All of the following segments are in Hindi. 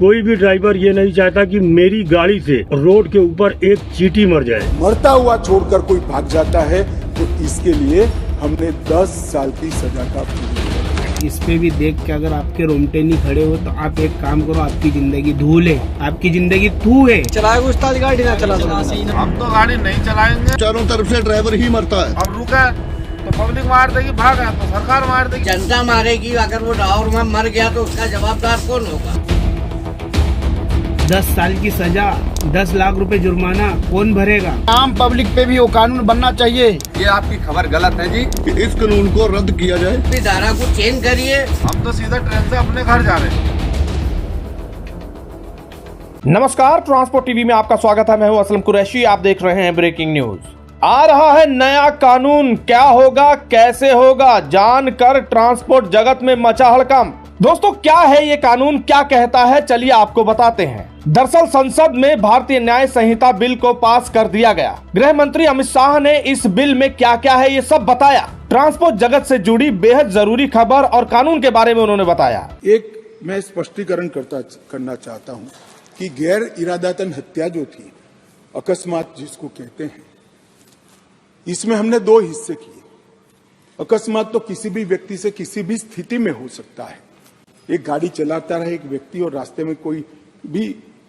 कोई भी ड्राइवर ये नहीं चाहता कि मेरी गाड़ी से रोड के ऊपर एक चींटी मर जाए। मरता हुआ छोड़कर कोई भाग जाता है तो इसके लिए हमने 10 साल की सजा का इस पे भी देख के अगर आपके रोंगटे नहीं खड़े हो तो आप एक काम करो, आपकी जिंदगी धूल है, आपकी जिंदगी थू है। चलाएगा उस्ताद गाड़ी ना चला हम तो गाड़ी नहीं चलाएंगे। चारों तरफ से ड्राइवर ही मरता है। अब रुका तो पब्लिक मार देगी, भागा तो सरकार मार देगी, जनता मारेगी। अगर वो ड्राइवर में मर गया तो उसका जवाबदार कौन होगा? 10 साल की सजा, 10 लाख रुपए जुर्माना कौन भरेगा? आम पब्लिक पे भी वो कानून बनना चाहिए। ये आपकी खबर गलत है जी। कि इस कानून को रद्द किया जाए। धारा को चेंज करिए। हम तो सीधा ट्रेन से अपने घर जा रहे हैं। नमस्कार, ट्रांसपोर्ट टीवी में आपका स्वागत है। मैं हूं असलम कुरैशी। आप देख रहे हैं ब्रेकिंग न्यूज। आ रहा है नया कानून, क्या होगा, कैसे होगा, जानकर ट्रांसपोर्ट जगत में मचा हड़कंप। दोस्तों, क्या है ये कानून, क्या कहता है, चलिए आपको बताते हैं। दरअसल संसद में भारतीय न्याय संहिता बिल को पास कर दिया गया। गृह मंत्री अमित शाह ने इस बिल में क्या क्या है ये सब बताया। ट्रांसपोर्ट जगत से जुड़ी बेहद जरूरी खबर और कानून के बारे में उन्होंने बताया। एक मैं स्पष्टीकरण करना चाहता हूं कि गैर इरादतन हत्या जो थी, अकस्मात जिसको कहते हैं, इसमें हमने 2 हिस्से किए। अकस्मात तो किसी भी व्यक्ति से किसी भी स्थिति में हो सकता है। एक गाड़ी चलाता रहे एक व्यक्ति और रास्ते में कोई भी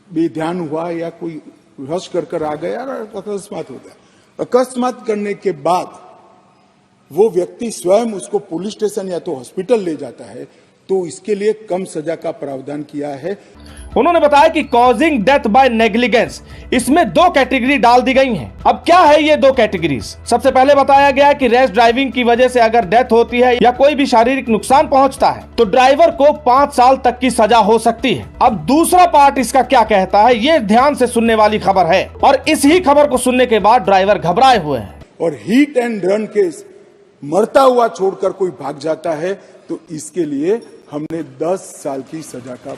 बेध्यान हुआ या कोई रश कर आ गया और अकस्मात हो गया। अकस्मात करने के बाद वो व्यक्ति स्वयं उसको पुलिस स्टेशन या तो हॉस्पिटल ले जाता है, तो इसके लिए कम सजा का प्रावधान किया है। उन्होंने बताया कि कॉजिंग डेथ बाय नेग्लिजेंस, इसमें 2 कैटेगरी डाल दी गई हैं। अब क्या है ये 2 कैटेगरीज? सबसे पहले बताया गया कि रैश ड्राइविंग की वजह से अगर डेथ होती है या कोई भी शारीरिक नुकसान पहुंचता है तो ड्राइवर को 5 साल तक की सजा हो सकती है। अब दूसरा पार्ट इसका क्या कहता है, ये ध्यान से सुनने वाली खबर है और इस ही खबर को सुनने के बाद ड्राइवर घबराए हुए हैं। और हिट एंड रन केस, मरता हुआ छोड़कर कोई भाग जाता है तो इसके लिए हमने 10 साल की सजा का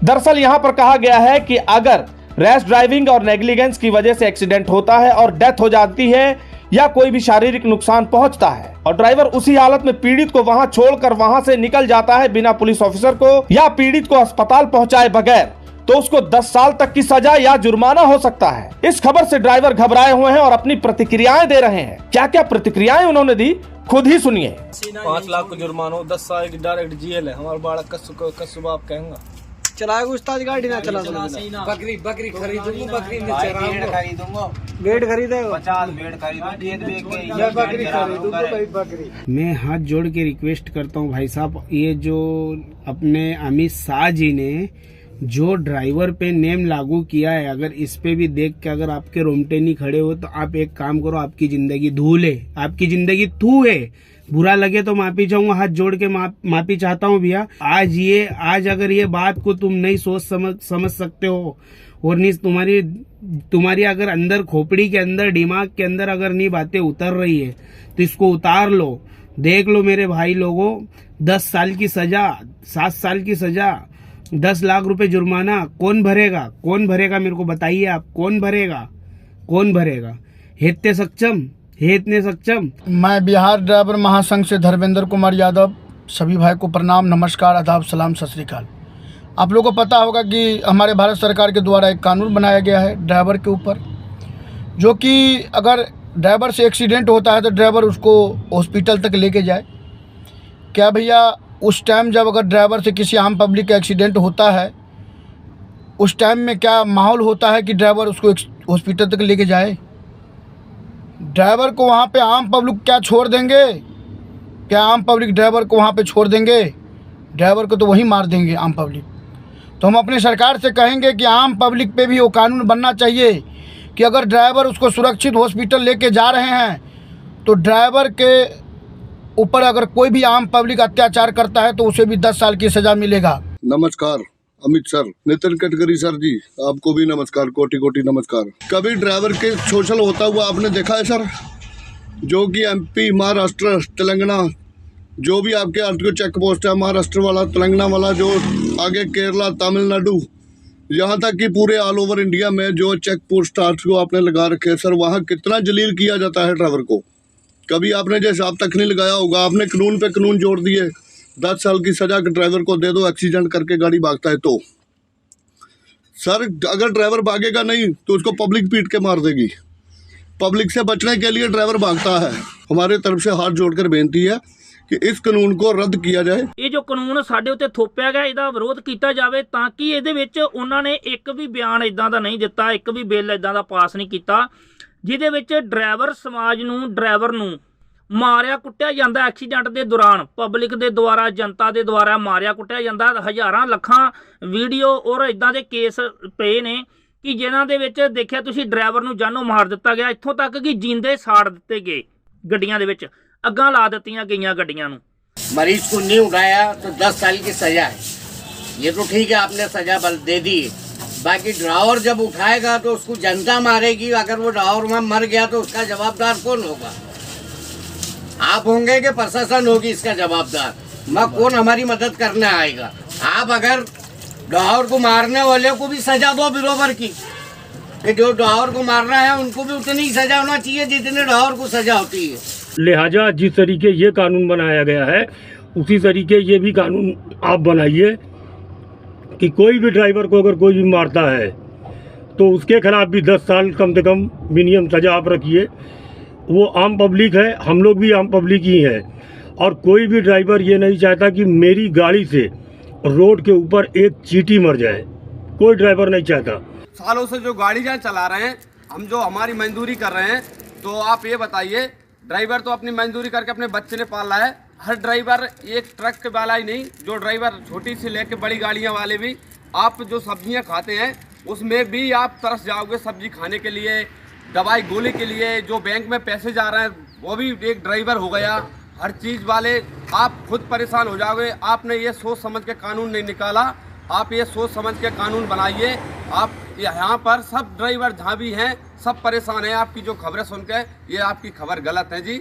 दरअसल यहाँ पर कहा गया है कि अगर रैश ड्राइविंग और नेग्लिजेंस की वजह से एक्सीडेंट होता है और डेथ हो जाती है या कोई भी शारीरिक नुकसान पहुंचता है और ड्राइवर उसी हालत में पीड़ित को वहां छोड़कर वहां से निकल जाता है बिना पुलिस ऑफिसर को या पीड़ित को अस्पताल पहुंचाए बगैर, तो उसको 10 साल तक की सजा या जुर्माना हो सकता है। इस खबर से ड्राइवर घबराए हुए हैं और अपनी प्रतिक्रियाएं दे रहे हैं। क्या क्या प्रतिक्रियाएं उन्होंने दी, खुद ही सुनिए। 5 लाख को जुर्माना, 10 साल की डायरेक्ट जेल है। हमारा बालक कस्बा आप कहेंगे चलाएगा उस्ताद गाड़ी ना चला। बकरी खरीदूंगा, बकरी में खरीदूंगा, बेड खरीदेगा, 50 बेड खरीदूंगा, बकरी खरीदूंगा, बकरी। मैं हाथ जोड़ के रिक्वेस्ट करता हूँ भाई साहब, ये जो अपने अमित शाह जी ने जो ड्राइवर पे नेम लागू किया है, अगर इस पे भी देख के अगर आपके रोंगटे नहीं खड़े हो तो आप एक काम करो, आपकी जिंदगी धूल है, आपकी जिंदगी थू है। बुरा लगे तो माफी चाहूंगा, हाथ जोड़ के माफी चाहता हूँ भैया। आज अगर ये बात को तुम नहीं सोच समझ सकते हो और नहीं तुम्हारी अगर अंदर खोपड़ी के अंदर, दिमाग के अंदर अगर नहीं बातें उतर रही है तो इसको उतार लो। देख लो मेरे भाई लोगों, 10 साल की सजा, 7 साल की सजा, 10 लाख रुपए जुर्माना कौन भरेगा? कौन भरेगा मेरे को बताइए आप, कौन भरेगा? इतने सक्षम। मैं बिहार ड्राइवर महासंघ से धर्मेंद्र कुमार यादव, सभी भाई को प्रणाम, नमस्कार, आदाब, सलाम, सत श्री अकाल। आप लोगों को पता होगा कि हमारे भारत सरकार के द्वारा एक कानून बनाया गया है ड्राइवर के ऊपर, जो कि अगर ड्राइवर से एक्सीडेंट होता है तो ड्राइवर उसको हॉस्पिटल तक लेके जाए। क्या भैया, उस टाइम जब अगर ड्राइवर से किसी आम पब्लिक का एक्सीडेंट होता है, उस टाइम में क्या माहौल होता है कि ड्राइवर उसको हॉस्पिटल तक लेके जाए? ड्राइवर को वहाँ पे आम पब्लिक क्या छोड़ देंगे? क्या आम पब्लिक ड्राइवर को वहाँ पे छोड़ देंगे? ड्राइवर को तो वहीं मार देंगे आम पब्लिक। तो हम अपनी सरकार से कहेंगे कि आम पब्लिक पे भी वो कानून बनना चाहिए कि अगर ड्राइवर उसको सुरक्षित हॉस्पिटल लेके जा रहे हैं तो ड्राइवर के ऊपर अगर कोई भी आम पब्लिक अत्याचार करता है तो उसे भी 10 साल की सजा मिलेगा। नमस्कार अमित सर, नितिन गडकरी सर जी, आपको भी नमस्कार, कोटि कोटि नमस्कार। कभी ड्राइवर के शोषण होता हुआ आपने देखा है सर? जो कि एमपी, महाराष्ट्र, तेलंगाना, जो भी आपके आरटीओ चेक पोस्ट है, महाराष्ट्र वाला, तेलंगाना वाला, जो आगे केरला, तमिलनाडु, यहाँ तक कि पूरे ऑल ओवर इंडिया में जो चेक पोस्ट को आपने लगा रखे सर, वहाँ कितना जलील किया जाता है ड्राइवर को। कभी आपने जो हिसाब तक नहीं लगाया होगा, आपने कानून पे कानून जोड़ दिए। 10 साल की सजा ड्राइवर को दे दो, एक्सीडेंट करके गाड़ी भागता है तो। सर अगर ड्राइवर भागेगा नहीं तो उसको पब्लिक पीट के मार देगी। पब्लिक से बचने के लिए ड्राइवर भागता है। हमारे तरफ से हाथ जोड़कर बेनती है कि इस ਕਾਨੂੰਨ को ਰੱਦ किया जाए। ਇਹ ਜੋ ਕਾਨੂੰਨ ਸਾਡੇ ਉੱਤੇ ਥੋਪਿਆ ਗਿਆ ਇਹਦਾ ਵਿਰੋਧ ਕੀਤਾ ਜਾਵੇ ਤਾਂ ਕਿ ਇਹਦੇ ਵਿੱਚ ਉਹਨਾਂ ਨੇ ਇੱਕ ਵੀ ਬਿਆਨ ਇਦਾਂ ਦਾ ਨਹੀਂ ਦਿੱਤਾ, ਇੱਕ ਵੀ ਬਿੱਲ ਇਦਾਂ ਦਾ ਪਾਸ ਨਹੀਂ ਕੀਤਾ ਜਿਹਦੇ ਵਿੱਚ ਡਰਾਈਵਰ ਸਮਾਜ ਨੂੰ, ਡਰਾਈਵਰ ਨੂੰ ਮਾਰਿਆ ਕੁੱਟਿਆ ਜਾਂਦਾ ਐਕਸੀਡੈਂਟ ਦੇ ਦੌਰਾਨ, ਪਬਲਿਕ ਦੇ ਦੁਆਰਾ, ਜਨਤਾ ਦੇ ਦੁਆਰਾ ਮਾਰਿਆ ਕੁੱਟਿਆ ਜਾਂਦਾ। ਹਜ਼ਾਰਾਂ ਲੱਖਾਂ ਵੀਡੀਓ ਔਰ ਇਦਾਂ ਦੇ ਕੇਸ ਪਏ ਨੇ ਕਿ ਜਿਨ੍ਹਾਂ ਦੇ ਵਿੱਚ ਦੇਖਿਆ ਤੁਸੀਂ ਡਰਾਈਵਰ ਨੂੰ ਜਾਨੋਂ ਮਾਰ ਦਿੱਤਾ ਗਿਆ, ਇੱਥੋਂ ਤੱਕ ਕਿ ਜਿੰਦੇ ਸਾੜ ਦਿੱਤੇ ਗਏ ਗੱਡੀਆਂ ਦੇ ਵਿੱਚ, ਅੱਗਾਂ ਲਾ ਦਿੱਤੀਆਂ ਗਈਆਂ ਗੱਡੀਆਂ ਨੂੰ। मरीज को नहीं उठाया तो 10 साल की सजा है, ये तो ठीक है, आपने सजा बल दे दी। बाकी ड्राइवर जब उठाएगा तो उसको जनता मारेगी। अगर वो ड्राइवर में मर गया तो उसका जवाबदार कौन होगा? आप होंगे कि प्रशासन होगी इसका जवाबदार? मैं कौन हमारी मदद करने आएगा? आप अगर ड्राइवर को मारने वाले को भी सजा दो बराबर की, कि जो ड्राइवर को मार रहा है उनको भी उतनी ही सजा होना चाहिए जितने ड्राइवर को सजा होती है। लिहाजा जिस तरीके ये कानून बनाया गया है उसी तरीके ये भी कानून आप बनाइए कि कोई भी ड्राइवर को अगर कोई भी मारता है तो उसके खिलाफ भी 10 साल कम से कम मिनिमम सजा आप रखिए। वो आम पब्लिक है, हम लोग भी आम पब्लिक ही हैं, और कोई भी ड्राइवर ये नहीं चाहता कि मेरी गाड़ी से रोड के ऊपर एक चींटी मर जाए, कोई ड्राइवर नहीं चाहता। सालों से जो गाड़ी चला रहे हैं हम, जो हमारी मजदूरी कर रहे हैं, तो आप ये बताइए, ड्राइवर तो अपनी मजदूरी करके अपने बच्चे ने पाला है। हर ड्राइवर एक ट्रक के वाला ही नहीं, जो ड्राइवर छोटी से लेके बड़ी गाड़ियां वाले भी, आप जो सब्जियां खाते हैं उसमें भी आप तरस जाओगे सब्जी खाने के लिए, दवाई गोली के लिए। जो बैंक में पैसे जा रहे हैं वो भी एक ड्राइवर हो गया। हर चीज़ वाले आप खुद परेशान हो जाओगे। आपने ये सोच समझ के कानून नहीं निकाला, आप ये सोच समझ के कानून बनाइए। आप यहाँ पर सब ड्राइवर जहाँ भी हैं सब परेशान हैं। आपकी जो खबरें सुन के, ये आपकी खबर गलत है जी।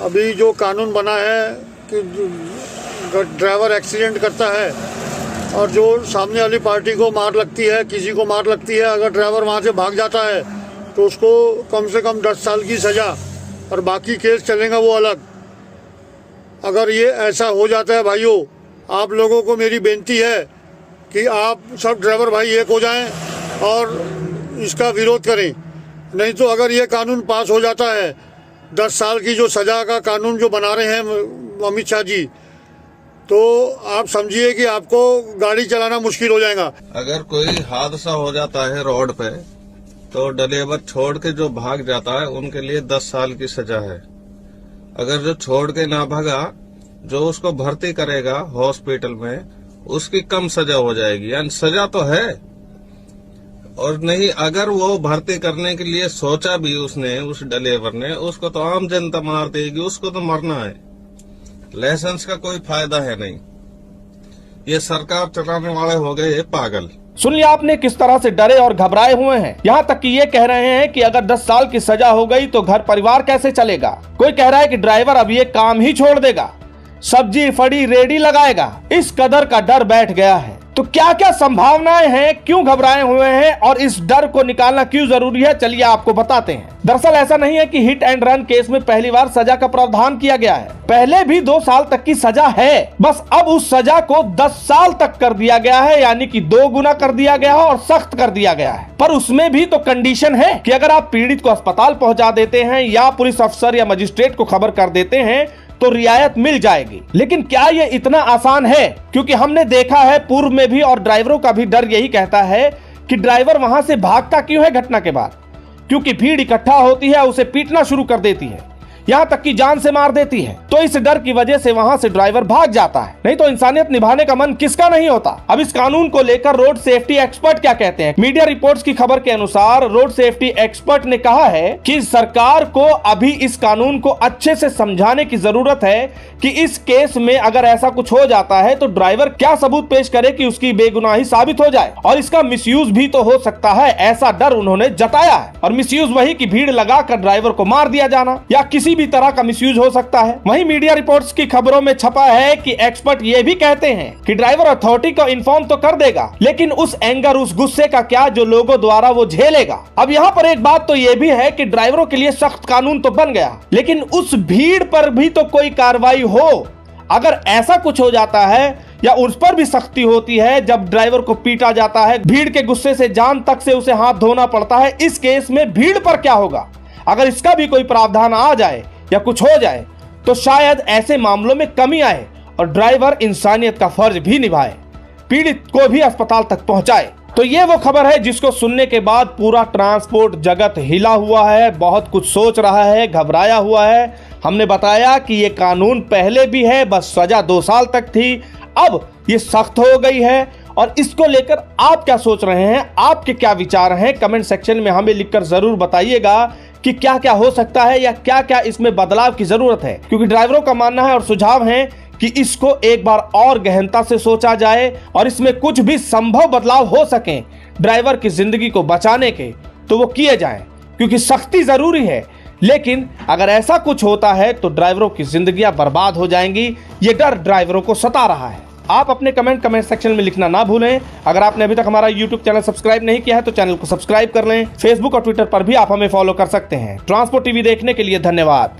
अभी जो कानून बना है कि ड्राइवर एक्सीडेंट करता है और जो सामने वाली पार्टी को मार लगती है, किसी को मार लगती है, अगर ड्राइवर वहाँ से भाग जाता है तो उसको कम से कम 10 साल की सज़ा, और बाकी केस चलेगा वो अलग। अगर ये ऐसा हो जाता है भाइयों, आप लोगों को मेरी बेनती है कि आप सब ड्राइवर भाई एक हो जाएं और इसका विरोध करें। नहीं तो अगर ये कानून पास हो जाता है, 10 साल की जो सज़ा का कानून जो बना रहे हैं अमित शाह जी, तो आप समझिए कि आपको गाड़ी चलाना मुश्किल हो जाएगा। अगर कोई हादसा हो जाता है रोड पे तो ड्राइवर छोड़ के जो भाग जाता है उनके लिए 10 साल की सजा है। अगर जो छोड़ के ना भागा, जो उसको भर्ती करेगा हॉस्पिटल में, उसकी कम सजा हो जाएगी। यानी सजा तो है, और नहीं अगर वो भर्ती करने के लिए सोचा भी उसने, उस ड्राइवर ने, उसको तो आम जनता मार देगी, उसको तो मरना है। लाइसेंस का कोई फायदा है नहीं। ये सरकार चलाने वाले हो गए पागल। सुन लिया आपने किस तरह से डरे और घबराए हुए हैं। यहाँ तक कि ये कह रहे हैं कि अगर 10 साल की सजा हो गई तो घर परिवार कैसे चलेगा। कोई कह रहा है कि ड्राइवर अब ये काम ही छोड़ देगा, सब्जी फड़ी रेडी लगाएगा। इस कदर का डर बैठ गया है। तो क्या क्या संभावनाएं हैं, क्यों घबराए हुए हैं और इस डर को निकालना क्यों जरूरी है, चलिए आपको बताते हैं। दरअसल ऐसा नहीं है कि हिट एंड रन केस में पहली बार सजा का प्रावधान किया गया है। पहले भी 2 साल तक की सजा है, बस अब उस सजा को 10 साल तक कर दिया गया है, यानी कि 2 गुना कर दिया गया है और सख्त कर दिया गया है। पर उसमें भी तो कंडीशन है कि अगर आप पीड़ित को अस्पताल पहुंचा देते हैं या पुलिस अफसर या मजिस्ट्रेट को खबर कर देते हैं तो रियायत मिल जाएगी। लेकिन क्या ये इतना आसान है? क्योंकि हमने देखा है पूर्व में भी, और ड्राइवरों का भी डर यही कहता है कि ड्राइवर वहां से भागता क्यों है घटना के बाद? क्योंकि भीड़ इकट्ठा होती है, उसे पीटना शुरू कर देती है, यहाँ तक कि जान से मार देती है। तो इस डर की वजह से वहां से ड्राइवर भाग जाता है। नहीं तो इंसानियत निभाने का मन किसका नहीं होता। अब इस कानून को लेकर रोड सेफ्टी एक्सपर्ट क्या कहते हैं? मीडिया रिपोर्ट्स की खबर के अनुसार रोड सेफ्टी एक्सपर्ट ने कहा है कि सरकार को अभी इस कानून को अच्छे से समझाने की जरूरत है कि इस केस में अगर ऐसा कुछ हो जाता है तो ड्राइवर क्या सबूत पेश करे कि उसकी बेगुनाही साबित हो जाए, और इसका मिसयूज भी तो हो सकता है, ऐसा डर उन्होंने जताया है। और मिसयूज वही कि भीड़ लगाकर ड्राइवर को मार दिया जाना या किसी भी तरह का मिसयूज हो सकता है। वहीं मीडिया रिपोर्ट्स की खबरों में छपा है कि एक्सपर्ट ये भी कहते हैं कि ड्राइवर अथॉरिटी को इन्फॉर्म तो कर देगा, लेकिन उस एंगर, उस गुस्से का क्या जो लोगों द्वारा वो झेलेगा। अब यहाँ पर एक बात तो ये भी है कि ड्राइवरों के लिए सख्त कानून तो बन गया, लेकिन उस भीड़ पर भी तो कोई कार्रवाई हो। अगर ऐसा कुछ हो जाता है या उस पर भी सख्ती होती है, जब ड्राइवर को पीटा जाता है, भीड़ के गुस्से से जान तक से उसे हाथ धोना पड़ता है, इस केस में भीड़ पर क्या होगा? अगर इसका भी कोई प्रावधान आ जाए या कुछ हो जाए तो शायद ऐसे मामलों में कमी आए और ड्राइवर इंसानियत का फर्ज भी निभाए, पीड़ित को भी अस्पताल तक पहुंचाए। तो ये वो खबर है जिसको सुनने के बाद पूरा ट्रांसपोर्ट जगत हिला हुआ है, बहुत कुछ सोच रहा है, घबराया हुआ है। हमने बताया कि ये कानून पहले भी है, बस सजा 2 साल तक थी, अब ये सख्त हो गई है। और इसको लेकर आप क्या सोच रहे हैं, आपके क्या विचार हैं, कमेंट सेक्शन में हमें लिखकर जरूर बताइएगा कि क्या क्या हो सकता है या क्या क्या इसमें बदलाव की जरूरत है। क्योंकि ड्राइवरों का मानना है और सुझाव है कि इसको एक बार और गहनता से सोचा जाए और इसमें कुछ भी संभव बदलाव हो सके ड्राइवर की जिंदगी को बचाने के, तो वो किए जाएं, क्योंकि सख्ती जरूरी है। लेकिन अगर ऐसा कुछ होता है तो ड्राइवरों की जिंदगियां बर्बाद हो जाएंगी, ये डर ड्राइवरों को सता रहा है। आप अपने कमेंट सेक्शन में लिखना ना भूलें। अगर आपने अभी तक हमारा YouTube चैनल सब्सक्राइब नहीं किया है तो चैनल को सब्सक्राइब कर लें। फेसबुक और ट्विटर पर भी आप हमें फॉलो कर सकते हैं। ट्रांसपोर्ट टीवी देखने के लिए धन्यवाद।